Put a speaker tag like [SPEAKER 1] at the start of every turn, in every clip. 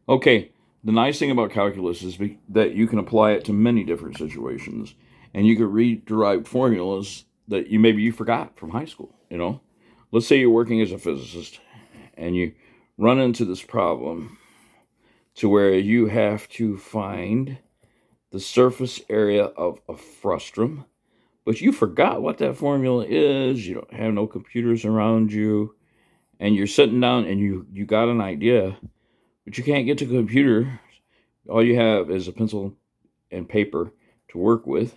[SPEAKER 1] Okay, the nice thing about calculus is that you can apply it to many different situations, and you can read derived formulas that maybe you forgot from high school. Let's say you're working as a physicist, and you run into this problem to where you have to find the surface area of a frustrum, but you forgot what that formula is. You don't have no computers around you, and you're sitting down and you got an idea, but you can't get to the computer. All you have is a pencil and paper to work with.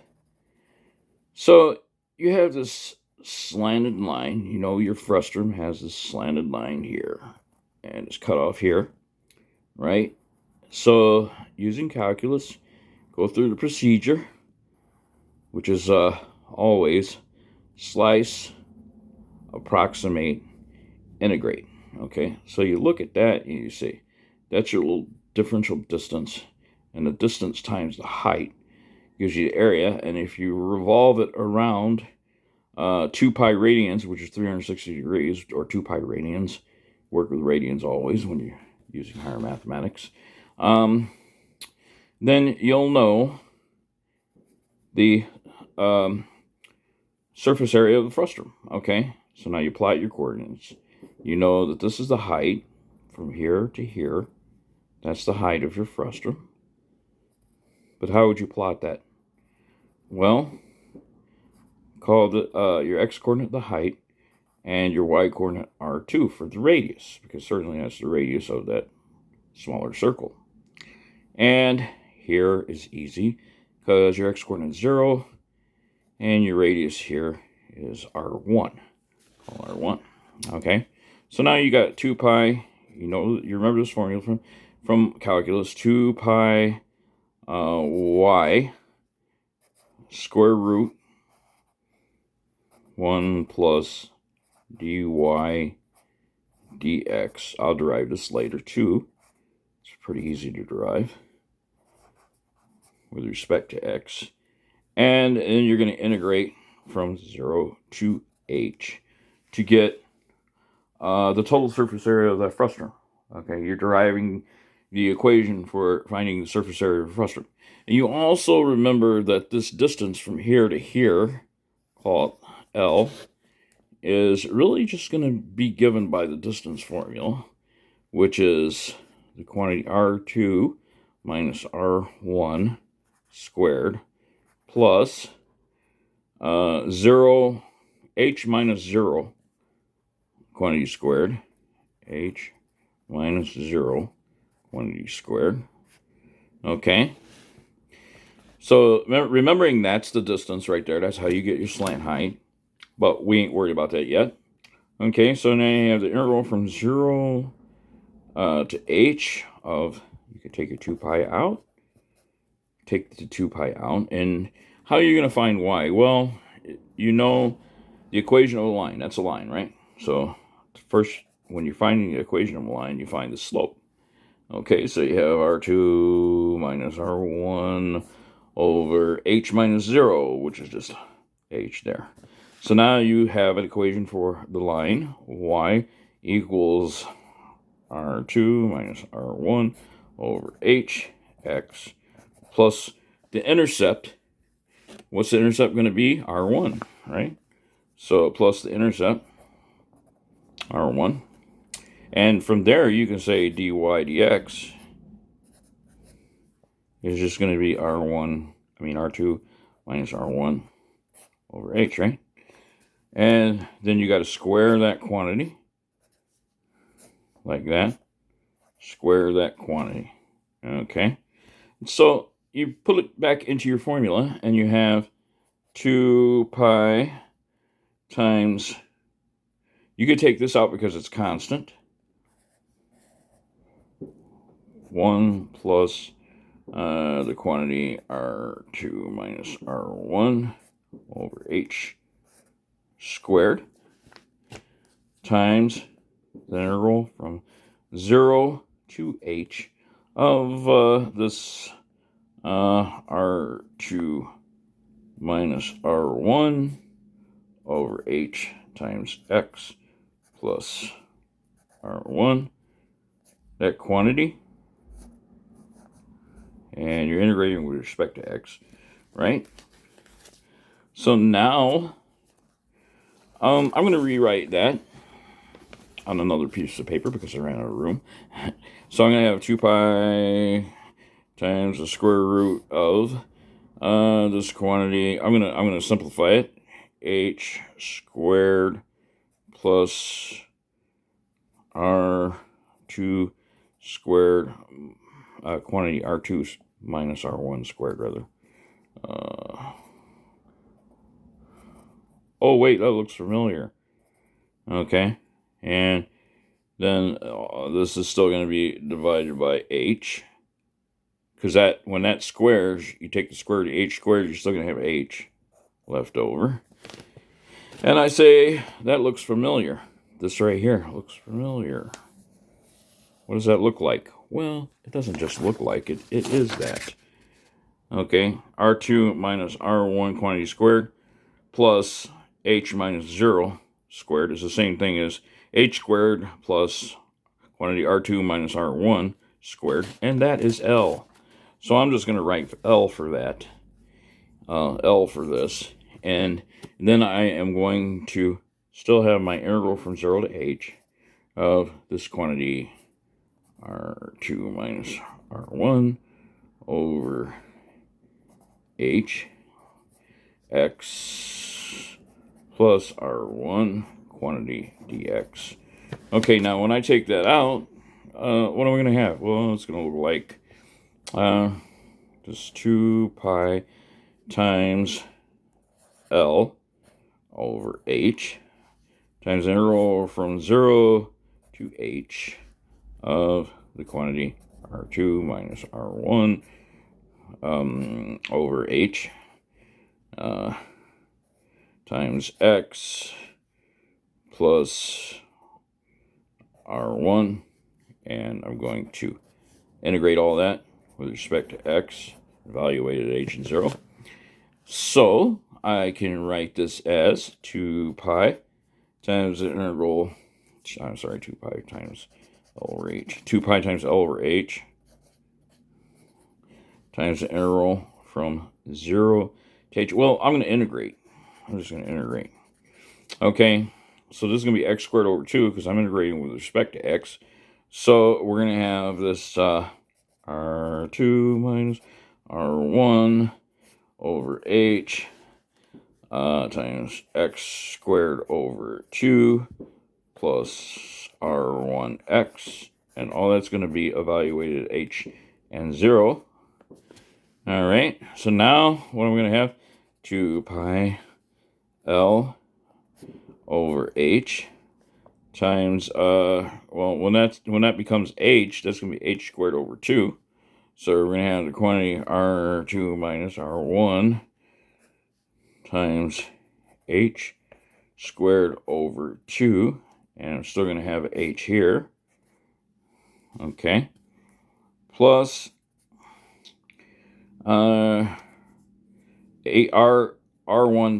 [SPEAKER 1] So you have this slanted line. Your frustrum has this slanted line here, and it's cut off here, right? So using calculus, go through the procedure, which is always slice, approximate, integrate. Okay, so you look at that and you say, that's your little differential distance, and the distance times the height gives you the area. And if you revolve it around 2 pi radians, which is 360 degrees, or 2 pi radians, work with radians always when you're using higher mathematics, then you'll know the surface area of the frustrum. Okay, so now you plot your coordinates. You know that this is the height from here to here. That's the height of your frustrum. But how would you plot that? Well, call your x-coordinate the height, and your y-coordinate r2 for the radius, because certainly that's the radius of that smaller circle. And here is easy, because your x-coordinate is 0, and your radius here is r1. Call r1. Okay, so now you got 2 pi. You remember this formula from calculus. 2 pi y square root 1 plus dy dx. I'll derive this later too. It's pretty easy to derive with respect to x. And then you're going to integrate from 0 to h to get the total surface area of that frustrum. Okay, you're deriving the equation for finding the surface area of a frustrum. And you also remember that this distance from here to here, called L, is really just going to be given by the distance formula, which is the quantity R2 minus R1 squared plus 0, h minus 0 quantity squared, h minus 0 quantity squared. Okay, so remembering that's the distance right there. That's how you get your slant height, but we ain't worried about that yet. Okay, so now you have the integral from 0 to h of, you can take your 2 pi out, take the 2 pi out, and how are you going to find y? Well, you know the equation of a line. That's a line, right? So first, when you're finding the equation of a line, you find the slope. Okay, so you have R2 minus R1 over h minus 0, which is just h there. So now you have an equation for the line. Y equals R2 minus R1 over h x plus the intercept. What's the intercept going to be? R1, right? So plus the intercept, R1. And from there, you can say dy dx is just going to be R2 minus R1 over h, right? And then you got to square that quantity, like that. Square that quantity. Okay. So you put it back into your formula, and you have 2 pi times, you could take this out because it's constant, 1 plus the quantity R2 minus R1 over h squared times the integral from 0 to h of this R2 minus R1 over h times x plus R1, that quantity, and you're integrating with respect to x, right? So now I'm going to rewrite that on another piece of paper because I ran out of room. So I'm going to have 2 pi times the square root of this quantity. I'm gonna simplify it. H squared plus R2 squared, quantity R2 minus R1 squared, rather. Oh, wait, that looks familiar. Okay, and then this is still going to be divided by H, because when that squares, you take the square root of H squared, you're still going to have H left over. And I say, that looks familiar. This right here looks familiar. What does that look like? Well, it doesn't just look like it. It is that. Okay, R2 minus R1 quantity squared plus H minus 0 squared is the same thing as H squared plus quantity R2 minus R1 squared, and that is L. So I'm just going to write L for that. L for this. And then I am going to still have my integral from 0 to h of this quantity R2 minus R1 over h x plus R1 quantity dx. Okay, now when I take that out, what am I going to have? Well, it's going to look like just 2 pi times L over h times the integral from 0 to h of the quantity R2 minus R1 over h times x plus R1, and I'm going to integrate all that with respect to x, evaluated at h and 0. So I can write this as 2 pi times the integral, 2 pi times L over h, 2 pi times L over h times the integral from 0 to h. Well, I'm going to integrate. I'm just going to integrate. Okay, so this is going to be x squared over 2 because I'm integrating with respect to x. So we're going to have this R2 minus R1 over h times x squared over 2 plus R1x, and all that's going to be evaluated at h and 0. All right, so now what am I going to have? 2 pi L over h times, well, when that becomes h, that's going to be h squared over 2. So we're going to have the quantity R2 minus R1 times h squared over 2, and I'm still going to have h here, okay, plus R1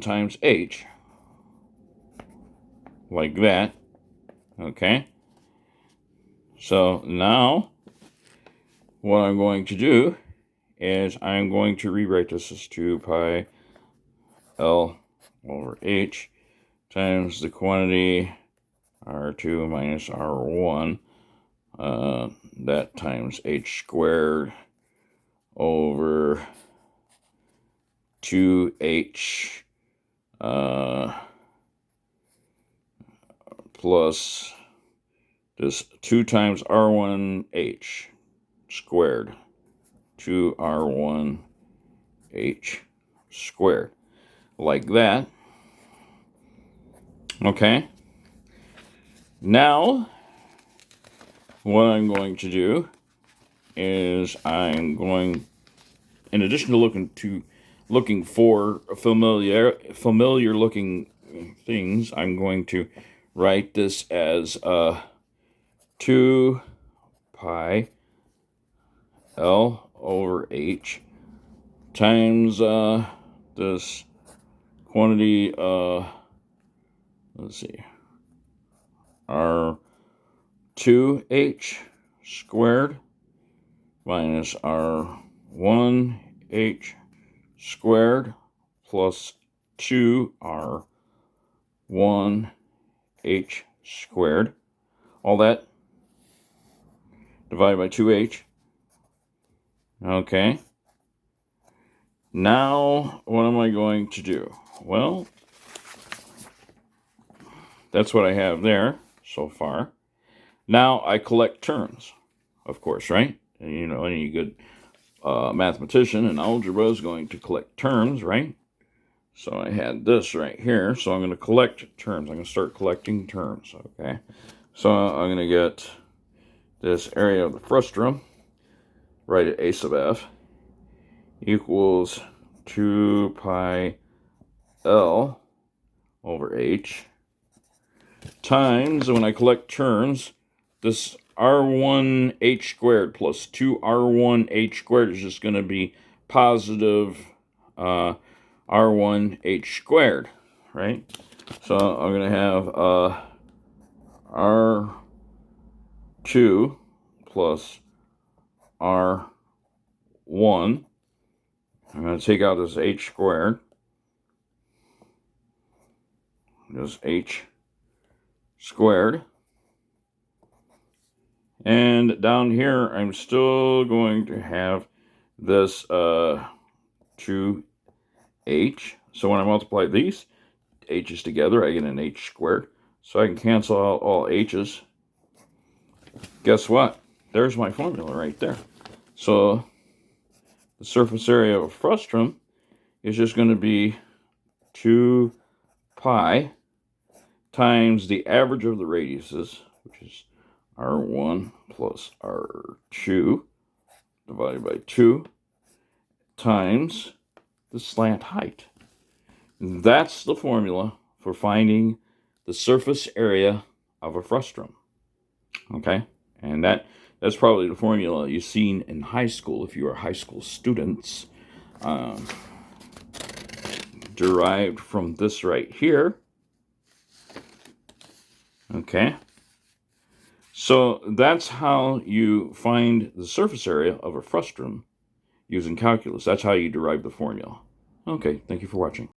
[SPEAKER 1] times h, like that, okay. So now what I'm going to do is I'm going to rewrite this as 2 pi L over h times the quantity R2 minus R1, that times h squared over 2h plus this 2 times R1h squared, 2R1h squared, like that. Okay. Now, what I'm going to do is I'm going, in addition to looking for familiar looking things, I'm going to write this as 2 pi L over h times this quantity, let's see, R2h squared minus R1h 1h squared plus 2r1h squared. All that divided by 2h. Okay. Now, what am I going to do? Well, that's what I have there so far. Now I collect terms, of course, right? And, you know, any good mathematician in algebra is going to collect terms, right? So I had this right here, so I'm going to collect terms. I'm going to start collecting terms, okay? So I'm going to get this area of the frustrum, right at a sub f, equals 2 pi L over h times, when I collect terms, this r1h squared plus 2r1h squared is just going to be positive r1h squared, right? So I'm going to have r2 plus r1. I'm going to take out this h squared. This h squared. And down here, I'm still going to have this 2h. So when I multiply these h's together, I get an h squared. So I can cancel out all h's. Guess what? There's my formula right there. So the surface area of a frustrum is just going to be 2 pi times the average of the radiuses, which is r1 plus r2 divided by 2 times the slant height. That's the formula for finding the surface area of a frustrum. Okay? And that's probably the formula you've seen in high school if you are high school students. Derived from this right here. Okay? So that's how you find the surface area of a frustrum using calculus. That's how you derive the formula. Okay, thank you for watching.